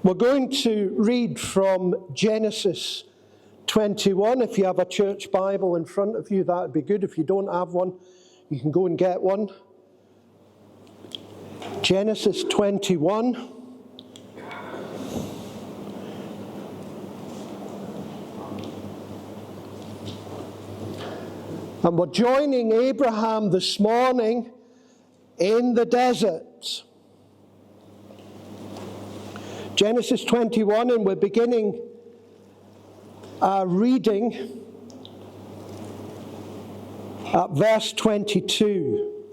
We're going to read from Genesis 21. If you have a church Bible in front of you, that would be good. If you don't have one, you can go and get one. Genesis 21. And we're joining Abraham this morning in the desert. Genesis 21, and we're beginning our reading at verse 22.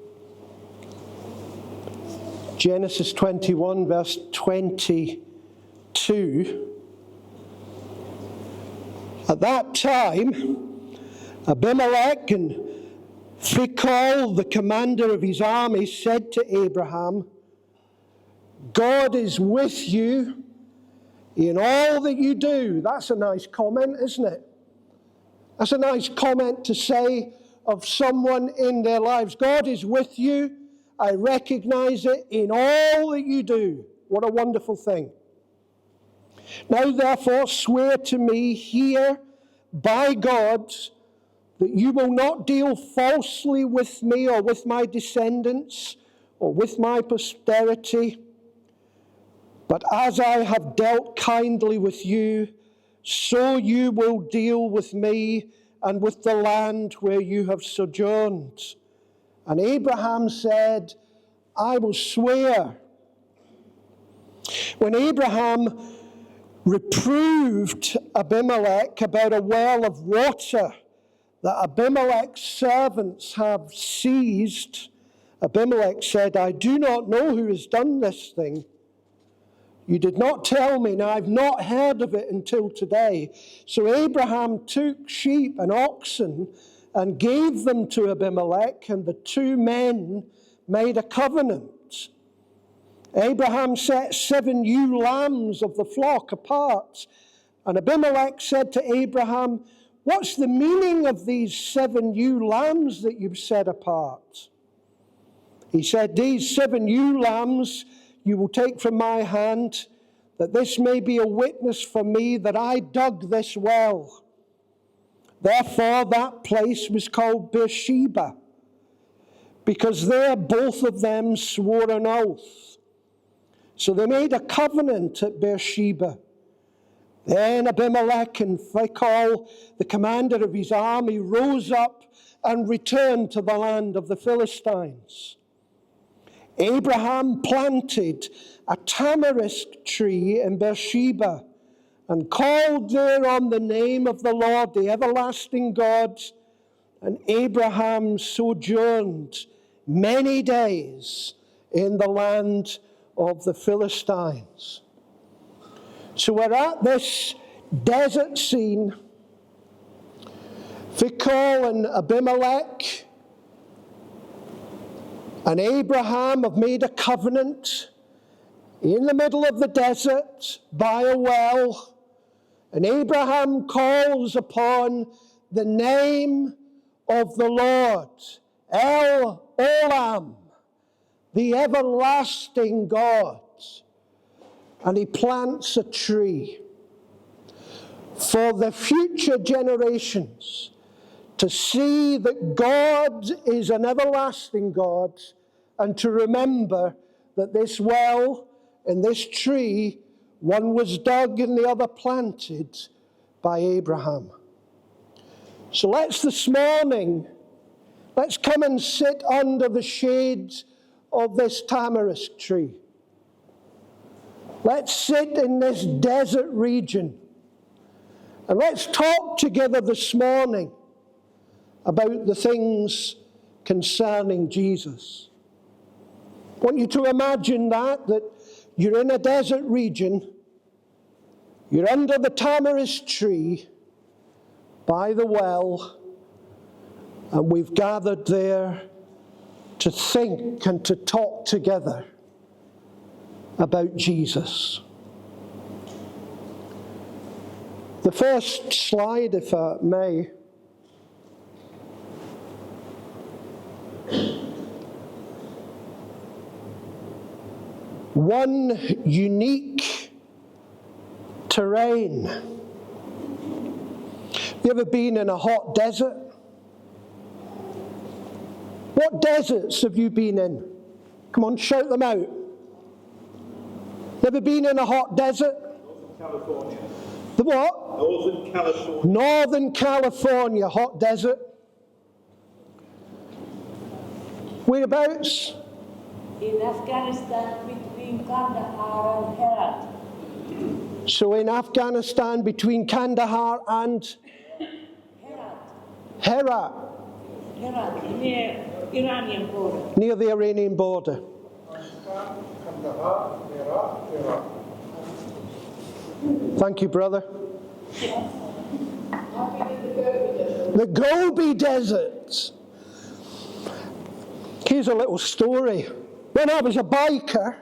Genesis 21, verse 22. At that time, Abimelech and Phicol, the commander of his army, said to Abraham, God is with you in all that you do. That's a nice comment, isn't it? That's a nice comment to say of someone in their lives. God is with you. I recognize it in all that you do. What a wonderful thing. Now, therefore, swear to me here by God that you will not deal falsely with me or with my descendants or with my posterity. But as I have dealt kindly with you, so you will deal with me and with the land where you have sojourned. And Abraham said, I will swear. When Abraham reproved Abimelech about a well of water that Abimelech's servants have seized, Abimelech said, I do not know who has done this thing. You did not tell me, and I've not heard of it until today. So Abraham took sheep and oxen and gave them to Abimelech, and the two men made a covenant. Abraham set 7 ewe lambs of the flock apart, and Abimelech said to Abraham, what's the meaning of these 7 ewe lambs that you've set apart? He said, these 7 ewe lambs you will take from my hand, that this may be a witness for me that I dug this well. Therefore that place was called Beersheba, because there both of them swore an oath. So they made a covenant at Beersheba. Then Abimelech and Phicol, the commander of his army, rose up and returned to the land of the Philistines. Abraham planted a tamarisk tree in Beersheba and called there on the name of the Lord, the everlasting God. And Abraham sojourned many days in the land of the Philistines. So we're at this desert scene. Phicol and Abimelech and Abraham have made a covenant in the middle of the desert by a well. And Abraham calls upon the name of the Lord, Olam, the everlasting God. And he plants a tree for the future generations to see that God is an everlasting God, and to remember that this well and this tree, one was dug and the other planted by Abraham. So this morning, let's come and sit under the shades of this tamarisk tree. Let's sit in this desert region, and let's talk together this morning about the things concerning Jesus. I want you to imagine that you're in a desert region, you're under the tamarisk tree by the well, and we've gathered there to think and to talk together about Jesus. The first slide, if I may. One unique terrain. You ever been in a hot desert? What deserts have you been in? Come on, shout them out. Ever been in a hot desert? Northern California. The what? Northern California. Northern California, hot desert. Whereabouts? In Afghanistan, between Kandahar and Herat. So in Afghanistan, between Kandahar and Herat, Herat, near Iranian border. near the Iranian border. Thank you, brother. The Gobi Desert. Here's a little story. When I was a biker,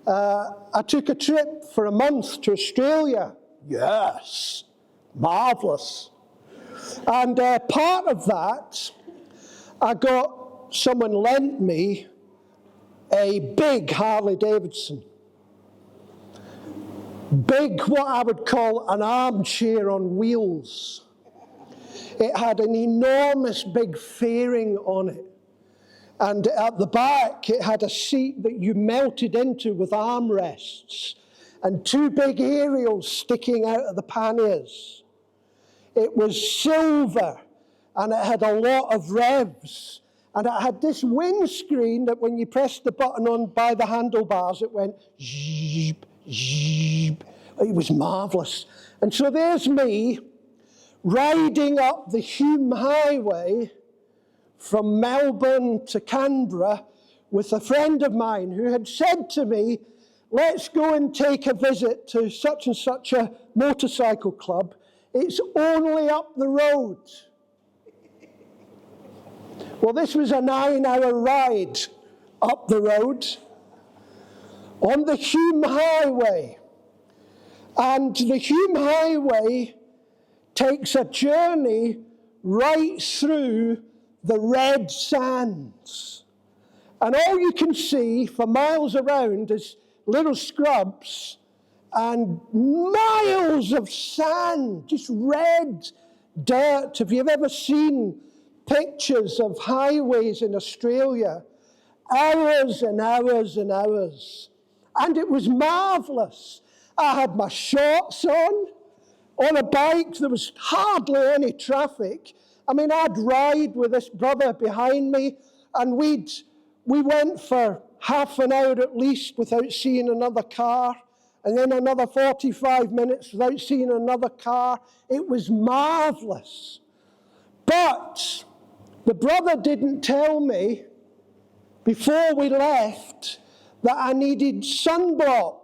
I took a trip for a month to Australia. Yes, marvellous. And part of that, someone lent me a big Harley Davidson. Big, what I would call an armchair on wheels. It had an enormous big fairing on it. And at the back, it had a seat that you melted into with armrests and two big aerials sticking out of the panniers. It was silver, and it had a lot of revs. And it had this windscreen that when you pressed the button on by the handlebars, it went zip, zip. It was marvellous. And so there's me riding up the Hume Highway from Melbourne to Canberra with a friend of mine who had said to me, let's go and take a visit to such and such a motorcycle club. It's only up the road. Well, this was a 9-hour ride up the road on the Hume Highway. And the Hume Highway takes a journey right through the red sands. And all you can see for miles around is little scrubs and miles of sand, just red dirt. If you've ever seen pictures of highways in Australia, hours and hours and hours. And it was marvellous. I had my shorts on a bike. There was hardly any traffic. I mean, I'd ride with this brother behind me, and we went for half an hour at least without seeing another car, and then another 45 minutes without seeing another car. It was marvellous. But the brother didn't tell me before we left that I needed sunblock.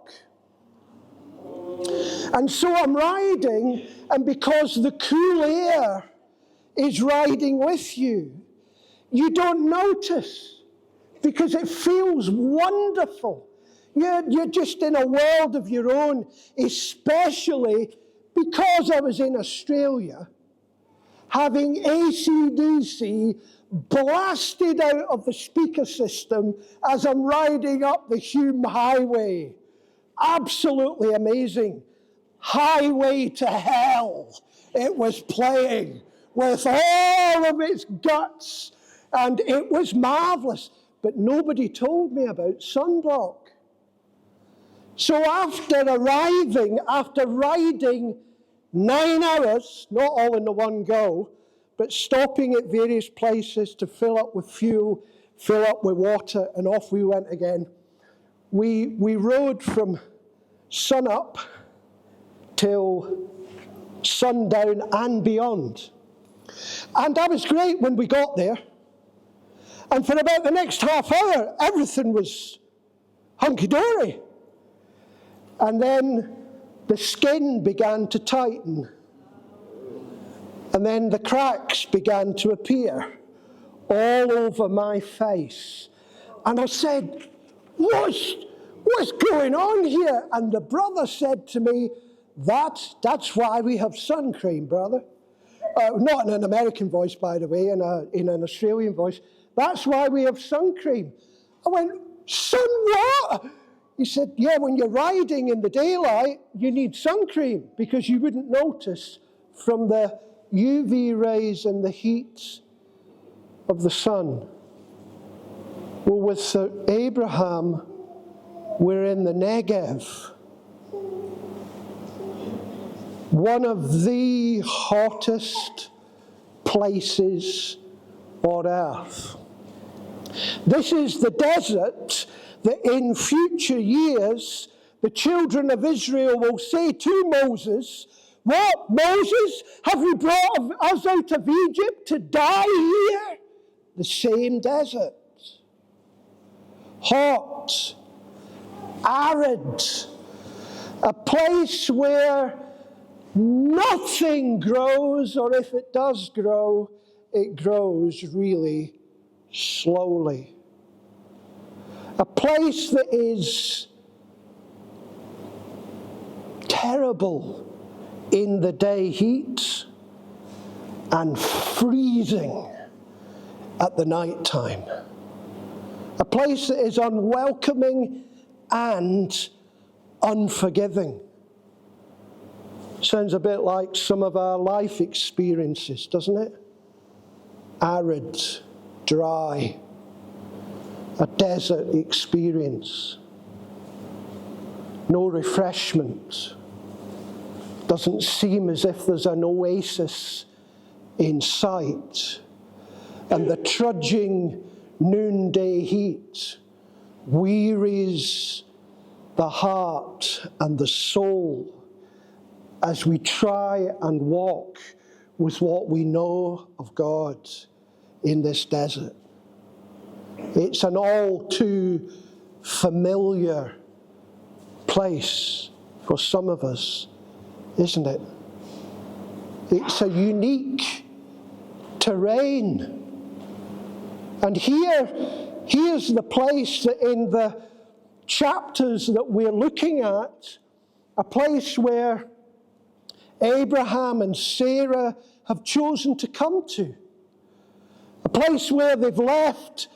And so I'm riding, and because the cool air is riding with you, you don't notice because it feels wonderful. You're just in a world of your own, especially because I was in Australia, having AC/DC blasted out of the speaker system as I'm riding up the Hume Highway. Absolutely amazing. Highway to Hell, it was playing with all of its guts, and it was marvellous. But nobody told me about sunblock. So after riding 9 hours, not all in the one go, but stopping at various places to fill up with fuel, fill up with water, and off we went again. We rode from sunup till sundown and beyond. And that was great when we got there. And for about the next half hour, everything was hunky-dory. And then the skin began to tighten. And then the cracks began to appear all over my face. And I said, what's going on here? And the brother said to me, that's why we have sun cream, brother. Not in an American voice, by the way, in an Australian voice. That's why we have sun cream. I went, sun what? He said, yeah, when you're riding in the daylight, you need sun cream because you wouldn't notice from the UV rays and the heat of the sun. Well, with Abraham, we're in the Negev, one of the hottest places on earth. This is the desert that in future years the children of Israel will say to Moses, what, Moses, have you brought us out of Egypt to die here? The same desert. Hot, arid, a place where nothing grows, or if it does grow, it grows really slowly. A place that is terrible in the day heat and freezing at the night time. A place that is unwelcoming and unforgiving. Sounds a bit like some of our life experiences, doesn't it? Arid, dry, a desert experience. No refreshment. Doesn't seem as if there's an oasis in sight. And the trudging noonday heat wearies the heart and the soul as we try and walk with what we know of God in this desert. It's an all too familiar place for some of us, isn't it? It's a unique terrain. And here's the place that in the chapters that we're looking at, a place where Abraham and Sarah have chosen to come to. A place where they've left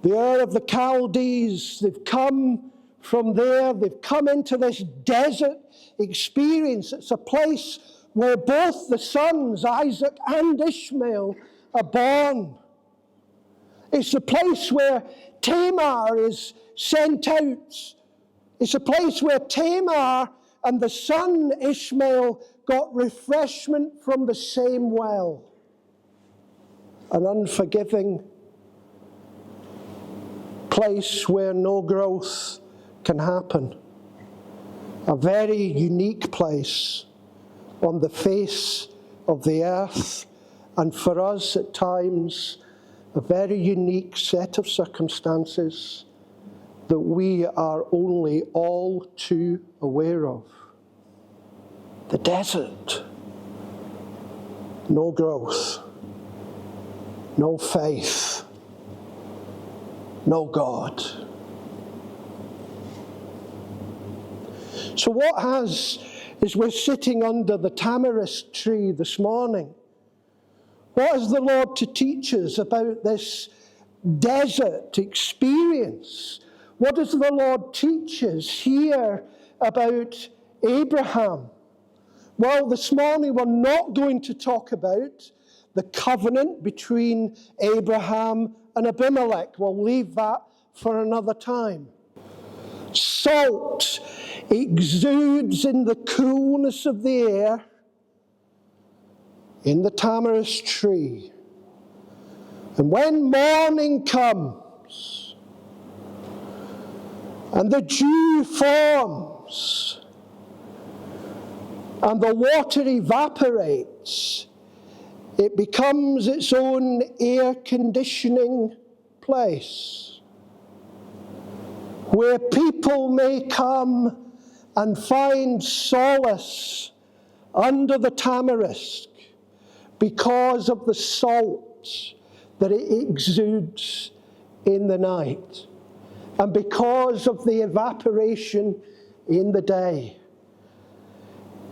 the Ur of the Chaldees, they've come from there, they've come into this desert experience. It's a place where both the sons, Isaac and Ishmael, are born. It's a place where Tamar is sent out. It's a place where Tamar and the son Ishmael got refreshment from the same well. An unforgiving place where no growth can happen. A very unique place on the face of the earth, and for us at times, a very unique set of circumstances that we are only all too aware of. The desert. No growth. No faith. No God. So what has, as we're sitting under the tamarisk tree this morning, what has the Lord to teach us about this desert experience? What does the Lord teach us here about Abraham? Well, this morning we're not going to talk about the covenant between Abraham and Abimelech. We'll leave that for another time. Salt exudes in the coolness of the air in the tamarisk tree. And when morning comes and the dew forms and the water evaporates, it becomes its own air conditioning place where people may come and find solace under the tamarisk because of the salt that it exudes in the night and because of the evaporation in the day.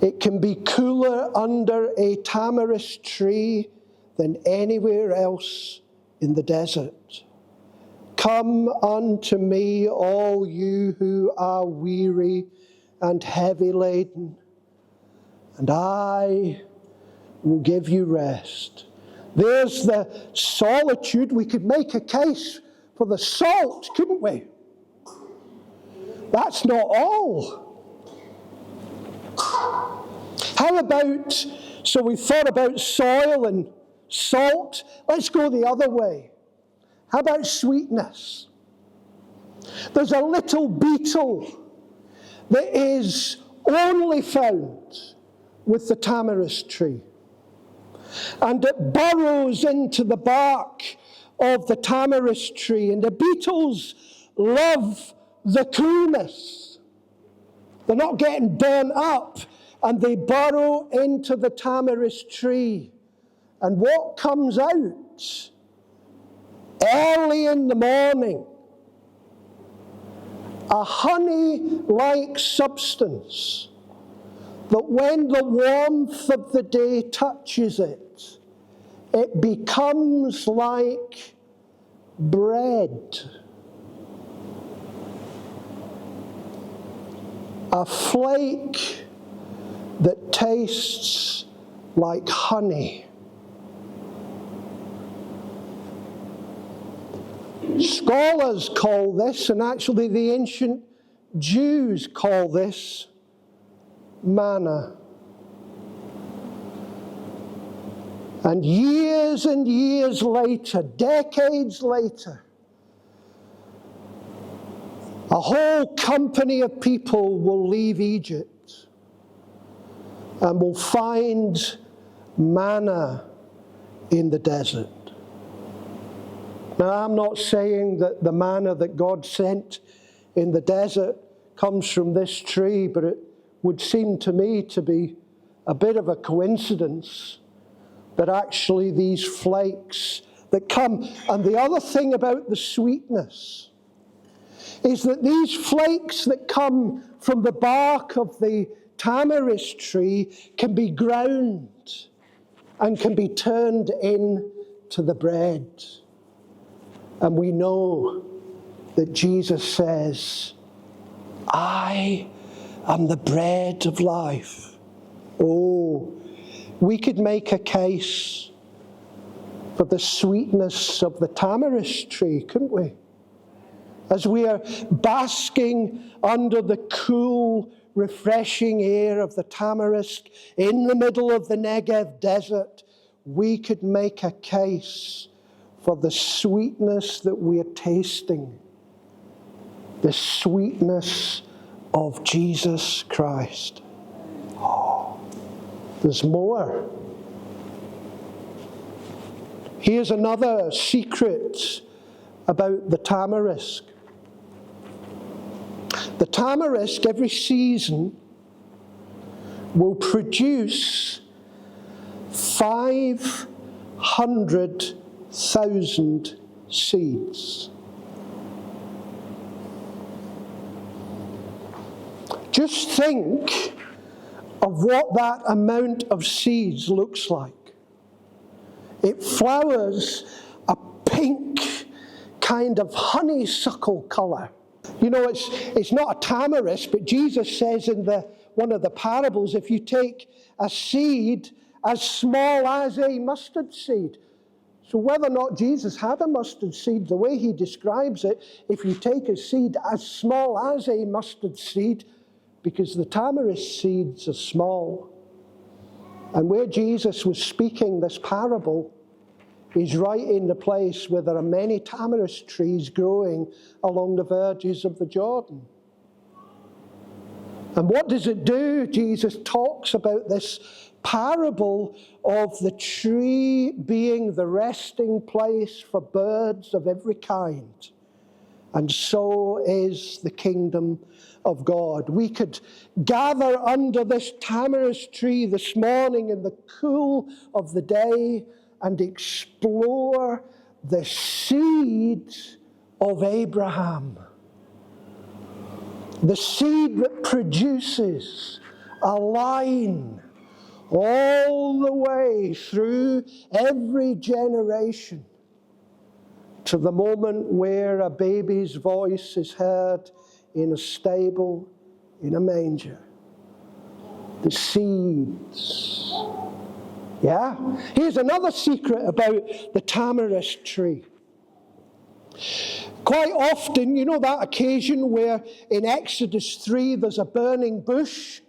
It can be cooler under a tamarisk tree than anywhere else in the desert. Come unto me, all you who are weary and heavy laden, and I will give you rest. There's the solitude. We could make a case for the salt, couldn't we? That's not all. How about, so we thought about soil and salt. Let's go the other way. How about sweetness? There's a little beetle that is only found with the tamarisk tree. And it burrows into the bark of the tamarisk tree. And the beetles love the coolness. They're not getting burnt up. And they burrow into the tamarisk tree. And what comes out early in the morning? A honey-like substance that when the warmth of the day touches it, it becomes like bread. A flake that tastes like honey. Scholars call this, and actually the ancient Jews call this, manna. And years later, decades later, a whole company of people will leave Egypt and will find manna in the desert. Now, I'm not saying that the manna that God sent in the desert comes from this tree, but it would seem to me to be a bit of a coincidence that actually these flakes that come. And the other thing about the sweetness is that these flakes that come from the bark of the tamarisk tree can be ground and can be turned into the bread. And we know that Jesus says, I am the bread of life. Oh, we could make a case for the sweetness of the tamarisk tree, couldn't we? As we are basking under the cool, refreshing air of the tamarisk in the middle of the Negev desert, we could make a case for the sweetness that we are tasting, the sweetness of Jesus Christ. Oh, there's more. Here's another secret about the tamarisk. The tamarisk every season will produce 500,000 seeds. Just think of what that amount of seeds looks like. It flowers a pink kind of honeysuckle color. You know, it's not a tamarisk, but Jesus says in one of the parables, if you take a seed as small as a mustard seed. So whether or not Jesus had a mustard seed, the way he describes it, if you take a seed as small as a mustard seed, because the tamarisk seeds are small. And where Jesus was speaking this parable is right in the place where there are many tamarisk trees growing along the verges of the Jordan. And what does it do? Jesus talks about this parable of the tree being the resting place for birds of every kind. And so is the kingdom of God. We could gather under this tamarisk tree this morning in the cool of the day and explore the seed of Abraham. The seed that produces a line all the way through every generation to the moment where a baby's voice is heard in a stable, in a manger. The seeds. Yeah? Here's another secret about the tamarisk tree. Quite often, you know that occasion where in Exodus 3 there's a burning bush?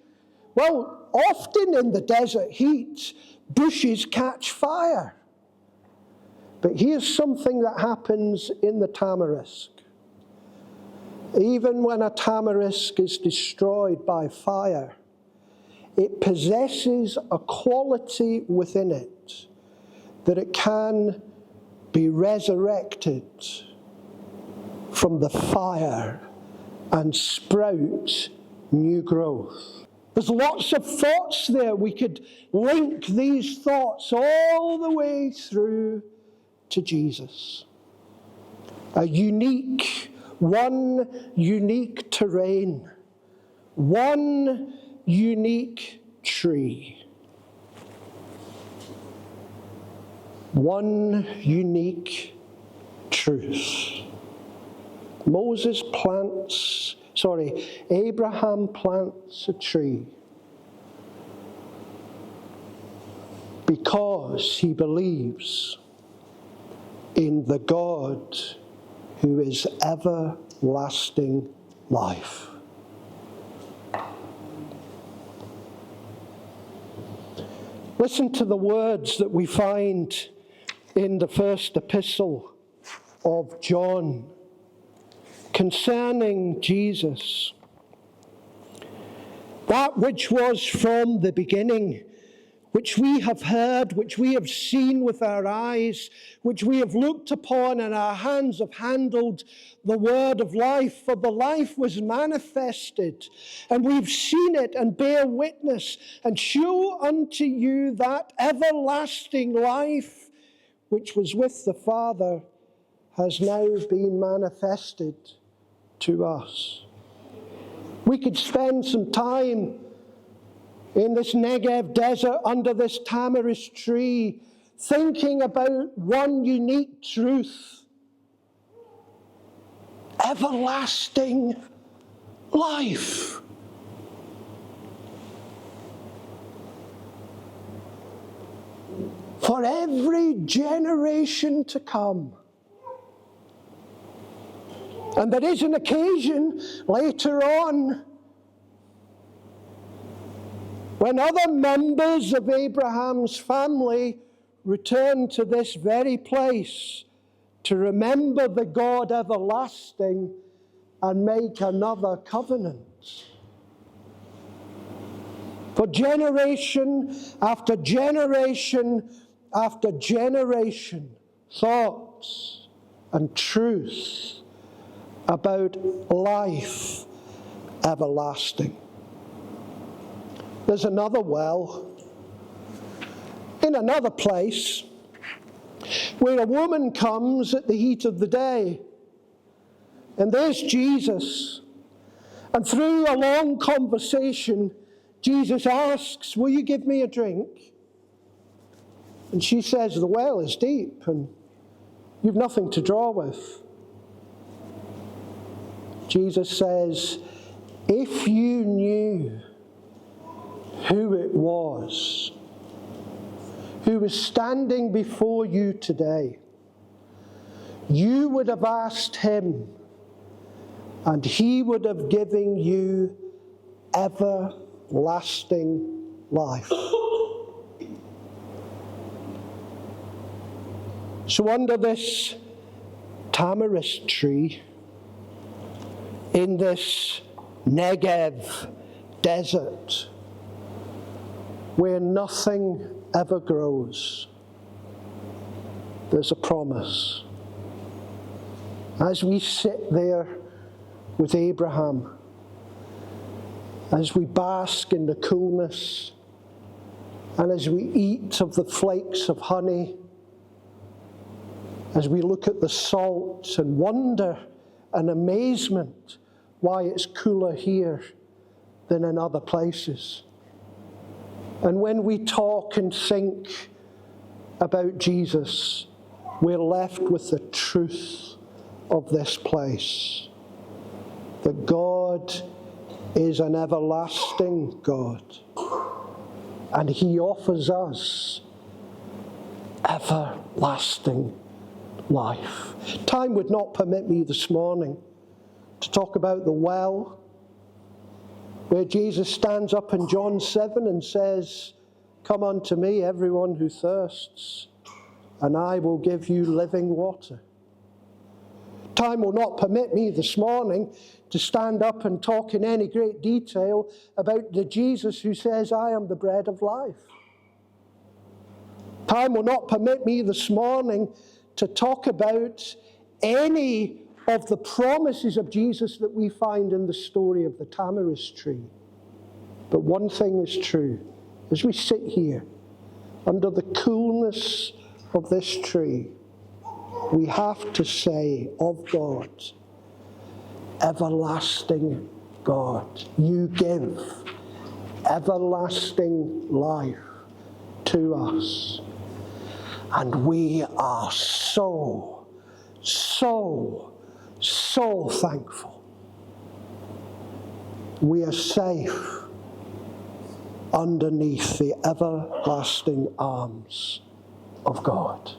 Well, often in the desert heat, bushes catch fire. But here's something that happens in the tamarisk. Even when a tamarisk is destroyed by fire, it possesses a quality within it that it can be resurrected from the fire and sprout new growth. There's lots of thoughts there. We could link these thoughts all the way through to Jesus. One unique terrain, one unique tree, one unique truth. Abraham plants a tree because he believes in the God who is everlasting life. Listen to the words that we find in the first epistle of John concerning Jesus. That which was from the beginning, which we have heard, which we have seen with our eyes, which we have looked upon, and our hands have handled the word of life. For the life was manifested, and we've seen it and bear witness, and show unto you that everlasting life which was with the Father has now been manifested to us. We could spend some time in this Negev desert under this tamarisk tree thinking about one unique truth: everlasting life. For every generation to come. And there is an occasion later on when other members of Abraham's family return to this very place to remember the God everlasting and make another covenant. For generation after generation after generation, thoughts and truth about life everlasting. There's another well in another place where a woman comes at the heat of the day, and there's Jesus, and through a long conversation Jesus asks, "Will you give me a drink?" And she says, "The well is deep and you've nothing to draw with." Jesus says, "If you knew who it was who was standing before you today, you would have asked him, and he would have given you everlasting life." So under this tamarisk tree, in this Negev desert, where nothing ever grows, there's a promise. As we sit there with Abraham, as we bask in the coolness, and as we eat of the flakes of honey, as we look at the salt and wonder and amazement why it's cooler here than in other places. And when we talk and think about Jesus, we're left with the truth of this place. That God is an everlasting God. And He offers us everlasting life. Time would not permit me this morning to talk about the well, where Jesus stands up in John 7 and says, "Come unto me, everyone who thirsts, and I will give you living water." Time will not permit me this morning to stand up and talk in any great detail about the Jesus who says, "I am the bread of life." Time will not permit me this morning to talk about any of the promises of Jesus that we find in the story of the tamarisk tree. But one thing is true. As we sit here under the coolness of this tree, we have to say of God, everlasting God, you give everlasting life to us. And we are so thankful. We are safe underneath the everlasting arms of God.